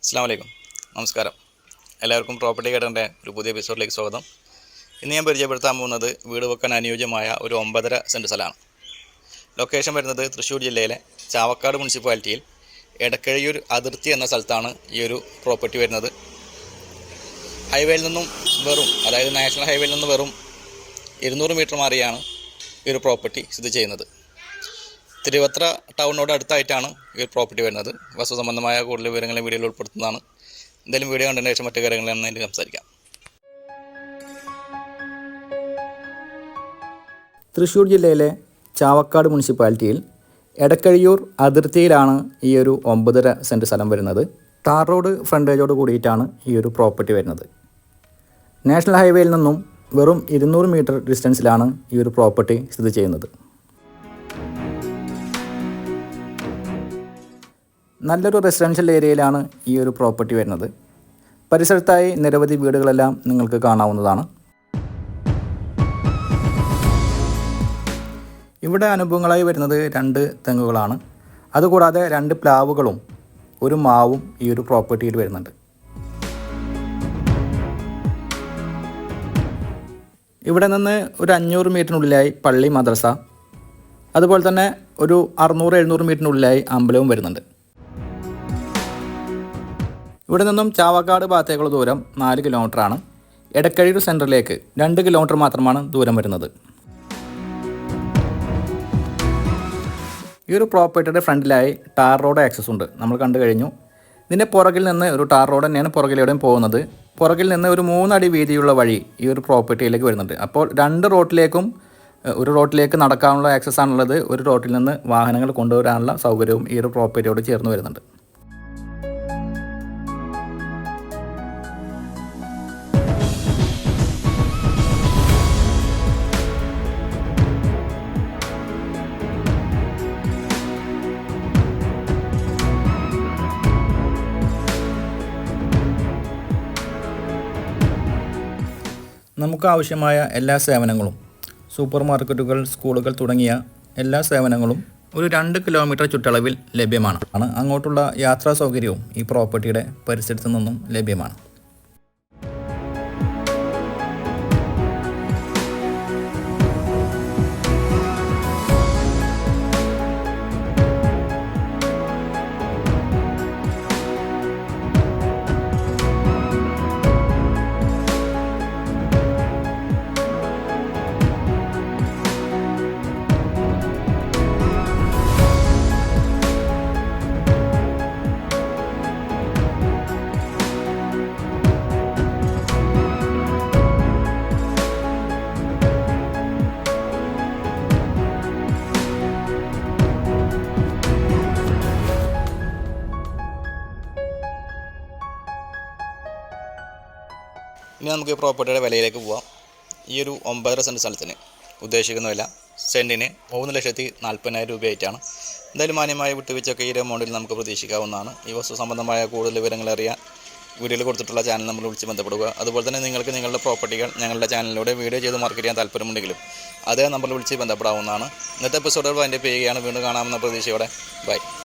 അസ്സലാമു അലൈക്കും, നമസ്കാരം. എല്ലാവർക്കും പ്രോപ്പർട്ടി ഗൈഡറിൻ്റെ ഒരു പുതിയ എപ്പിസോഡിലേക്ക് സ്വാഗതം. ഇന്ന് ഞാൻ പരിചയപ്പെടുത്താൻ പോകുന്നത് വീട് വെക്കാൻ അനുയോജ്യമായ ഒരു 9.5 സെൻറ്റ് സ്ഥലമാണ്. ലൊക്കേഷൻ വരുന്നത് തൃശ്ശൂർ ജില്ലയിലെ ചാവക്കാട് മുനിസിപ്പാലിറ്റിയിൽ എടക്കഴിയൂർ അതിർത്തി എന്ന സ്ഥലത്താണ് ഈ ഒരു പ്രോപ്പർട്ടി വരുന്നത്. ഹൈവേയിൽ നിന്നും അതായത് നാഷണൽ ഹൈവേയിൽ നിന്ന് വെറും 200 മീറ്റർ മാറിയാണ് ഈ ഒരു പ്രോപ്പർട്ടി സ്ഥിതി ചെയ്യുന്നത്. തിരുവത്ര ടൗണിനോട് അടുത്തായിട്ടാണ് ഈ പ്രോപ്പർട്ടി വരുന്നത്. വസ്തു സംബന്ധമായ കൂടുതൽ വിവരങ്ങളെ വീഡിയോയിൽ ഉൾപ്പെടുത്തുന്നതാണ്. എന്തായാലും വീഡിയോ കണ്ടതിന് ശേഷം മറ്റു കാര്യങ്ങളാണ് എനിക്ക് സംസാരിക്കാം. തൃശ്ശൂർ ജില്ലയിലെ ചാവക്കാട് മുനിസിപ്പാലിറ്റിയിൽ എടക്കഴിയൂർ അതിർത്തിയിലാണ് ഈ ഒരു 9.5 സെൻറ്റ് സ്ഥലം വരുന്നത്. ടാർ റോഡ് ഫ്രണ്ടേജോട് കൂടിയിട്ടാണ് ഈ ഒരു പ്രോപ്പർട്ടി വരുന്നത്. നാഷണൽ ഹൈവേയിൽ നിന്നും വെറും 200 മീറ്റർ ഡിസ്റ്റൻസിലാണ് ഈ ഒരു പ്രോപ്പർട്ടി സ്ഥിതി ചെയ്യുന്നത്. നല്ലൊരു റെസിഡൻഷ്യൽ ഏരിയയിലാണ് ഈ ഒരു പ്രോപ്പർട്ടി വരുന്നത്. പരിസരത്തായി നിരവധി വീടുകളെല്ലാം നിങ്ങൾക്ക് കാണാവുന്നതാണ്. ഇവിടെ അനുഭവങ്ങളായി വരുന്നത് 2 തെങ്ങുകളാണ്. അതുകൂടാതെ 2 പ്ലാവുകളും 1 മാവും ഈ ഒരു പ്രോപ്പർട്ടിയിൽ വരുന്നുണ്ട്. ഇവിടെ നിന്ന് ഒരു 500 മീറ്ററിനുള്ളിലായി പള്ളി, മദ്രസ, അതുപോലെ തന്നെ ഒരു 600-700 മീറ്ററിനുള്ളിലായി അമ്പലവും വരുന്നുണ്ട്. ഇവിടെ നിന്നും ചാവക്കാട് ഭാഗത്തേക്കുള്ള ദൂരം 4 കിലോമീറ്ററാണ്. എടക്കഴിയൂർ സെൻറ്ററിലേക്ക് 2 കിലോമീറ്റർ മാത്രമാണ് ദൂരം വരുന്നത്. ഈ ഒരു പ്രോപ്പർട്ടിയുടെ ഫ്രണ്ടിലായി ടാർ റോഡ് ആക്സസ് ഉണ്ട്, നമ്മൾ കണ്ടു കഴിഞ്ഞു. ഇതിൻ്റെ പുറകിൽ നിന്ന് ഒരു ടാർ റോഡ് തന്നെയാണ് പുറകിലൂടെയും പോകുന്നത്. പുറകിൽ നിന്ന് ഒരു 3 അടി വീതിയുള്ള വഴി ഈ ഒരു പ്രോപ്പർട്ടിയിലേക്ക് വരുന്നുണ്ട്. അപ്പോൾ 2 റോട്ടിലേക്കും ഒരു റോട്ടിലേക്ക് നടക്കാനുള്ള ആക്സസ് ആണുള്ളത്. ഒരു റോട്ടിൽ നിന്ന് വാഹനങ്ങൾ കൊണ്ടുവരാനുള്ള സൗകര്യവും ഈ ഒരു പ്രോപ്പർട്ടിയോട് ചേർന്ന് വരുന്നുണ്ട്. നമുക്ക് ആവശ്യമായ എല്ലാ സേവനങ്ങളും, സൂപ്പർ മാർക്കറ്റുകൾ, സ്കൂളുകൾ തുടങ്ങിയ എല്ലാ സേവനങ്ങളും ഒരു 2 കിലോമീറ്റർ ചുറ്റളവിൽ ലഭ്യമാണ്. അങ്ങോട്ടുള്ള യാത്രാ സൗകര്യവും ഈ പ്രോപ്പർട്ടിയുടെ പരിസരത്തു നിന്നും ലഭ്യമാണ്. ഇനി നമുക്ക് ഈ പ്രോപ്പർട്ടിയുടെ വിലയിലേക്ക് പോവാം. ഈ ഒരു 9.5 സെൻറ്റ് സ്ഥലത്തിന് ഉദ്ദേശിക്കുന്ന വില സെൻറ്റിന് 3,40,000 രൂപയായിട്ടാണ്. എന്തായാലും മാന്യമായ വിട്ടുവീഴ്ചയൊക്കെ ഈ ഒരു എമൗണ്ടിൽ നമുക്ക് പ്രതീക്ഷിക്കാവുന്നതാണ്. ഈ വസ്തു സംബന്ധമായ കൂടുതൽ വിവരങ്ങൾ അറിയാൻ വീഡിയോയിൽ കൊടുത്തിട്ടുള്ള ചാനൽ നമ്മൾ വിളിച്ച് ബന്ധപ്പെടുക. അതുപോലെ തന്നെ നിങ്ങൾക്ക് നിങ്ങളുടെ പ്രോപ്പർട്ടികൾ ഞങ്ങളുടെ ചാനലിലൂടെ വീഡിയോ ചെയ്ത് മാർക്കറ്റ് ചെയ്യാൻ താല്പര്യമുണ്ടെങ്കിലും അതേ നമ്പറിൽ വിളിച്ച് ബന്ധപ്പെടാവുന്നതാണ്. ഇന്നത്തെ എപ്പിസോഡുകൾ അതിൻ്റെ ചെയ്യുകയാണ്. വീണ്ടും കാണാമെന്ന പ്രതീക്ഷയോടെ ബൈ.